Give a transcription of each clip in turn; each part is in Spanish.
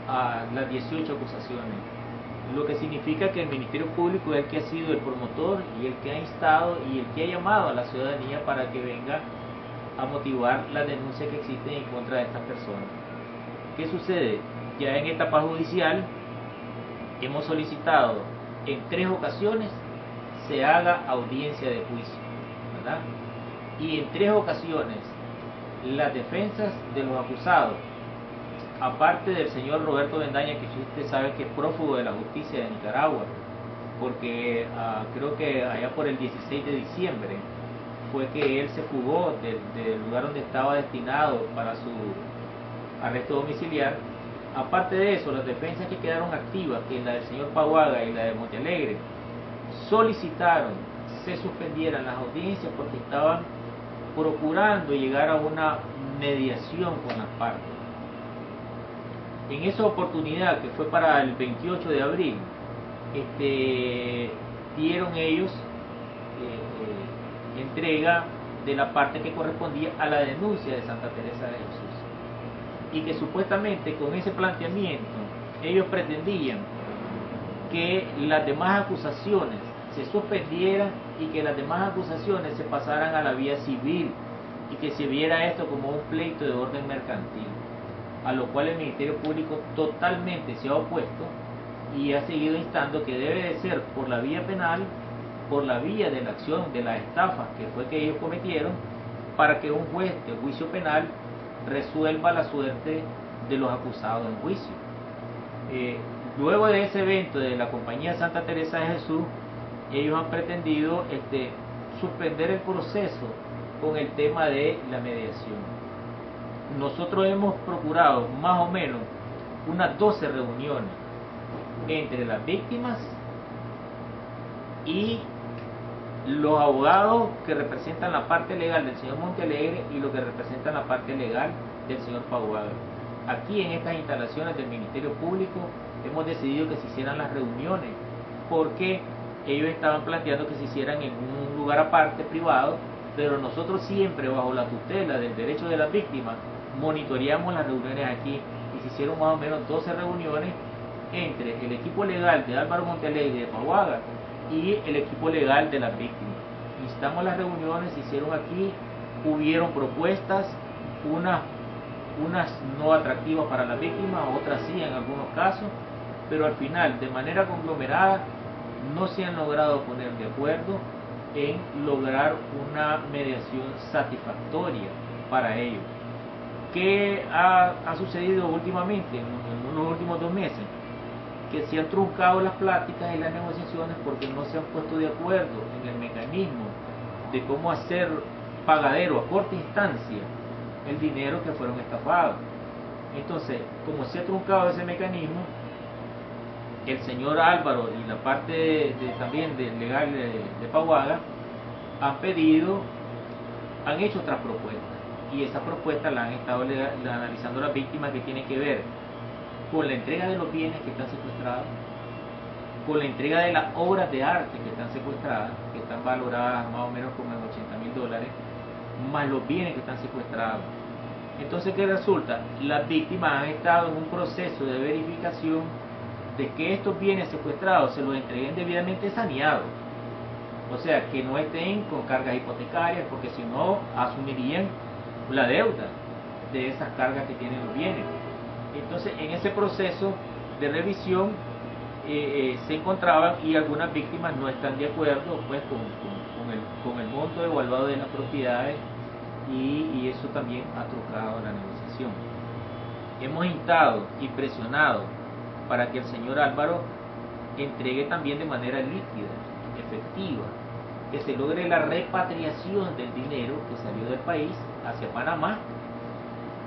a las 18 acusaciones, lo que significa que el Ministerio Público es el que ha sido el promotor y el que ha instado y el que ha llamado a la ciudadanía para que venga a motivar la denuncia que existe en contra de estas personas. ¿Qué sucede? Ya en etapa judicial hemos solicitado en 3 ocasiones se haga audiencia de juicio, ¿verdad? Y en 3 ocasiones las defensas de los acusados, aparte del señor Roberto Bendaña, que usted sabe que es prófugo de la justicia de Nicaragua, porque creo que allá por el 16 de diciembre fue que él se fugó del lugar donde estaba destinado para su arresto domiciliar. Aparte de eso, las defensas que quedaron activas, que es la del señor Paguaga y la de Montealegre, solicitaron se suspendieran las audiencias porque estaban procurando llegar a una mediación con las partes. En esa oportunidad, que fue para el 28 de abril, dieron ellos entrega de la parte que correspondía a la denuncia de Santa Teresa de Jesús, y que supuestamente con ese planteamiento ellos pretendían que las demás acusaciones se suspendieran y que las demás acusaciones se pasaran a la vía civil y que se viera esto como un pleito de orden mercantil, a lo cual el Ministerio Público totalmente se ha opuesto y ha seguido instando que debe de ser por la vía penal, por la vía de la acción de las estafas que fue que ellos cometieron, para que un juez de juicio penal resuelva la suerte de los acusados en juicio. Luego de ese evento de la Compañía Santa Teresa de Jesús, ellos han pretendido suspender el proceso con el tema de la mediación. Nosotros hemos procurado más o menos unas 12 reuniones entre las víctimas y los abogados que representan la parte legal del señor Montealegre y los que representan la parte legal del señor Paguaga. Aquí en estas instalaciones del Ministerio Público hemos decidido que se hicieran las reuniones porque ellos estaban planteando que se hicieran en un lugar aparte, privado, pero nosotros siempre bajo la tutela del derecho de las víctimas monitoreamos las reuniones aquí y se hicieron más o menos 12 reuniones entre el equipo legal de Álvaro Montealegre y de Paguaga y el equipo legal de las víctimas. Instamos las reuniones, se hicieron aquí, hubieron propuestas, unas no atractivas para las víctimas, otras sí en algunos casos, pero al final, de manera conglomerada, no se han logrado poner de acuerdo en lograr una mediación satisfactoria para ellos. ¿Qué ha sucedido últimamente, en los últimos 2 meses? Que se han truncado las pláticas y las negociaciones porque no se han puesto de acuerdo en el mecanismo de cómo hacer pagadero a corta instancia el dinero que fueron estafados. Entonces, como se ha truncado ese mecanismo, el señor Álvaro y la parte también del legal de Paguaga han hecho otras propuestas, y esas propuestas las han estado analizando las víctimas, que tienen que ver con la entrega de los bienes que están secuestrados, con la entrega de las obras de arte que están secuestradas, que están valoradas más o menos como en $80,000, más los bienes que están secuestrados. Entonces, ¿qué resulta? Las víctimas han estado en un proceso de verificación de que estos bienes secuestrados se los entreguen debidamente saneados, o sea, que no estén con cargas hipotecarias, porque si no asumirían la deuda de esas cargas que tienen los bienes. Entonces, en ese proceso de revisión se encontraban, y algunas víctimas no están de acuerdo pues con el monto evaluado de las propiedades, y eso también ha truncado la negociación. Hemos instado y presionado para que el señor Álvaro entregue también de manera líquida, efectiva, que se logre la repatriación del dinero que salió del país hacia Panamá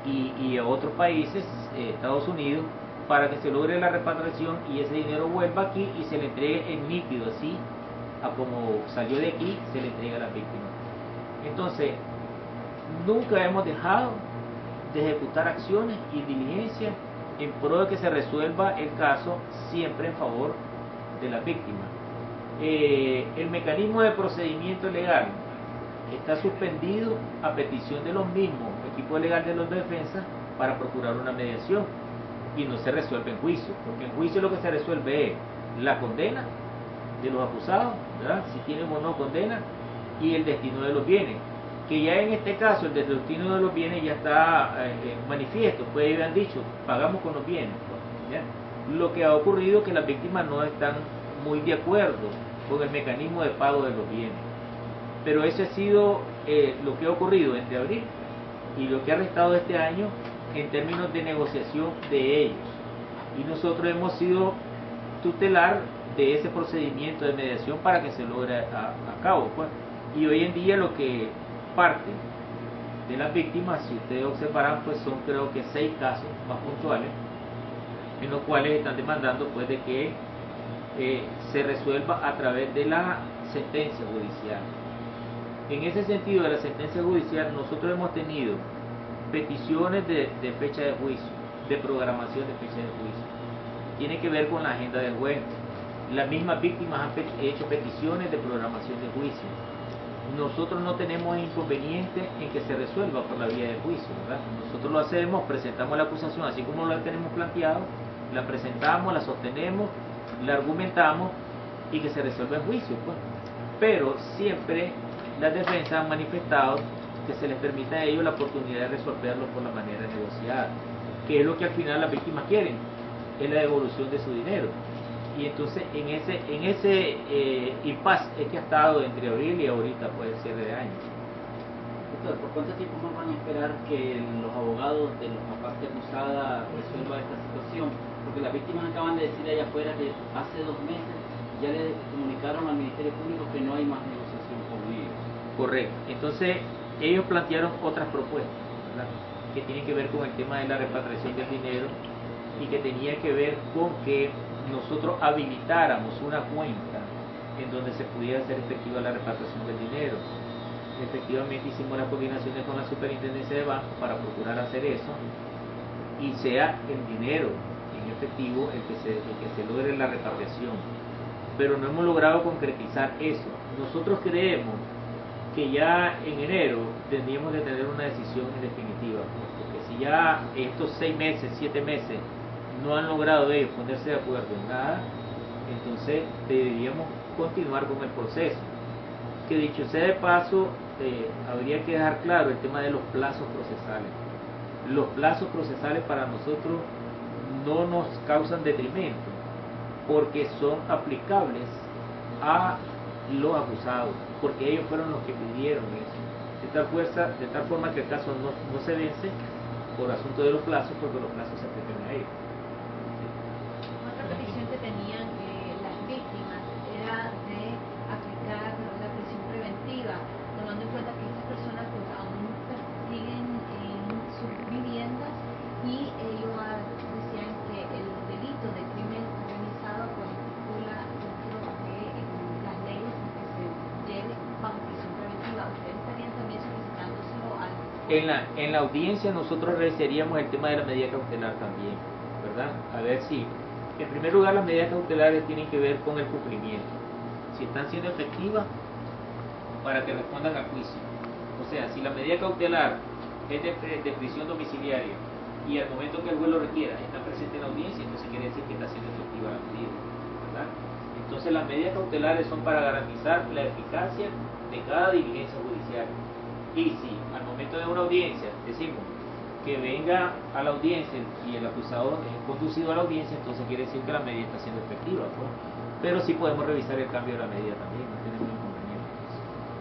y a otros países, Estados Unidos, para que se logre la repatriación y ese dinero vuelva aquí y se le entregue en líquido, así a como salió de aquí, se le entrega a las víctimas. Entonces, nunca hemos dejado de ejecutar acciones y diligencias en pro de que se resuelva el caso, siempre en favor de las víctimas. El mecanismo de procedimiento legal está suspendido a petición de los mismos, equipo legal de los defensas, para procurar una mediación. y no se resuelve en juicio, porque en juicio lo que se resuelve es la condena de los acusados, ¿verdad? Si tienen o no condena, y el destino de los bienes, que ya en este caso el destino de los bienes ya está manifiesto, pues ellos han dicho, pagamos con los bienes, ¿ya? Lo que ha ocurrido es que las víctimas no están muy de acuerdo con el mecanismo de pago de los bienes, pero eso ha sido lo que ha ocurrido entre abril y lo que ha restado este año en términos de negociación de ellos, y nosotros hemos sido tutelar de ese procedimiento de mediación para que se logre a cabo, pues. Y hoy en día lo que parte de las víctimas, si ustedes observarán, pues son creo que 6 casos más puntuales en los cuales están demandando pues de que se resuelva a través de la sentencia judicial. En ese sentido de la sentencia judicial, nosotros hemos tenido peticiones de fecha de juicio, de programación de fecha de juicio. Tiene que ver con la agenda del juez. Las mismas víctimas han hecho peticiones de programación de juicio. Nosotros no tenemos inconveniente en que se resuelva por la vía del juicio, ¿verdad? Nosotros lo hacemos, presentamos la acusación así como la tenemos planteado, la presentamos, la sostenemos, la argumentamos y que se resuelva en juicio, pues. Pero siempre las defensas han manifestado que se les permita a ellos la oportunidad de resolverlo por la manera negociada, que es lo que al final las víctimas quieren, es la devolución de su dinero. Y entonces en ese impasse es que ha estado entre abril y ahorita, puede ser de año. Doctor, ¿por cuánto tiempo más van a esperar que los abogados de la parte acusada resuelvan esta situación? Porque las víctimas acaban de decir allá afuera que hace 2 meses ya le comunicaron al Ministerio Público que no hay más negociación con ellos. Correcto. Entonces ellos plantearon otras propuestas, ¿verdad?, que tienen que ver con el tema de la repatriación del dinero y que tenía que ver con que nosotros habilitáramos una cuenta en donde se pudiera hacer efectiva la repatriación del dinero. Efectivamente hicimos las coordinaciones con la Superintendencia de Bancos para procurar hacer eso y sea el dinero en efectivo el que se logre la repatriación, pero no hemos logrado concretizar eso. Nosotros creemos que ya en enero tendríamos de tener una decisión en definitiva, porque si ya estos 6 meses, 7 meses no han logrado ellos ponerse de acuerdo en nada, entonces deberíamos continuar con el proceso. Que dicho sea de paso, habría que dejar claro el tema de los plazos procesales. Los plazos procesales para nosotros no nos causan detrimento, porque son aplicables a los acusados, porque ellos fueron los que pidieron eso. De tal forma que el caso no se vence por asunto de los plazos, porque los plazos se aplican a ellos. Otra petición que tenían las víctimas era de aplicar la prisión preventiva, tomando en cuenta que estas personas pues aún siguen en sus viviendas y ellos decían que el delito de crimen organizado pues estipula dentro de las leyes que se lleve bajo prisión preventiva. Ustedes estarían también solicitándoselo al... En la audiencia nosotros revisaríamos el tema de la medida cautelar también, ¿verdad? A ver si, en primer lugar, las medidas cautelares tienen que ver con el cumplimiento, si están siendo efectivas para que respondan al juicio. O sea, si la medida cautelar es de prisión domiciliaria y al momento que el juez lo requiera está presente en la audiencia, entonces quiere decir que está siendo efectiva la medida, ¿verdad? Entonces las medidas cautelares son para garantizar la eficacia de cada diligencia judicial. Y si al momento de una audiencia decimos que venga a la audiencia y el acusador es conducido a la audiencia, entonces quiere decir que la medida está siendo efectiva, pues. Pero sí podemos revisar el cambio de la medida también, no tenemos inconveniente.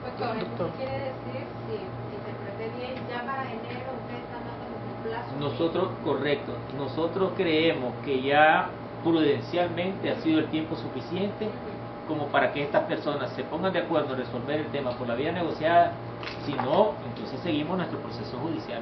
Doctor, ¿esto quiere decir, si interpreté bien, ya para enero ustedes están dando un plazo? Nosotros, correcto, nosotros creemos que ya prudencialmente ha sido el tiempo suficiente como para que estas personas se pongan de acuerdo en resolver el tema por la vía negociada. Si no, entonces seguimos nuestro proceso judicial.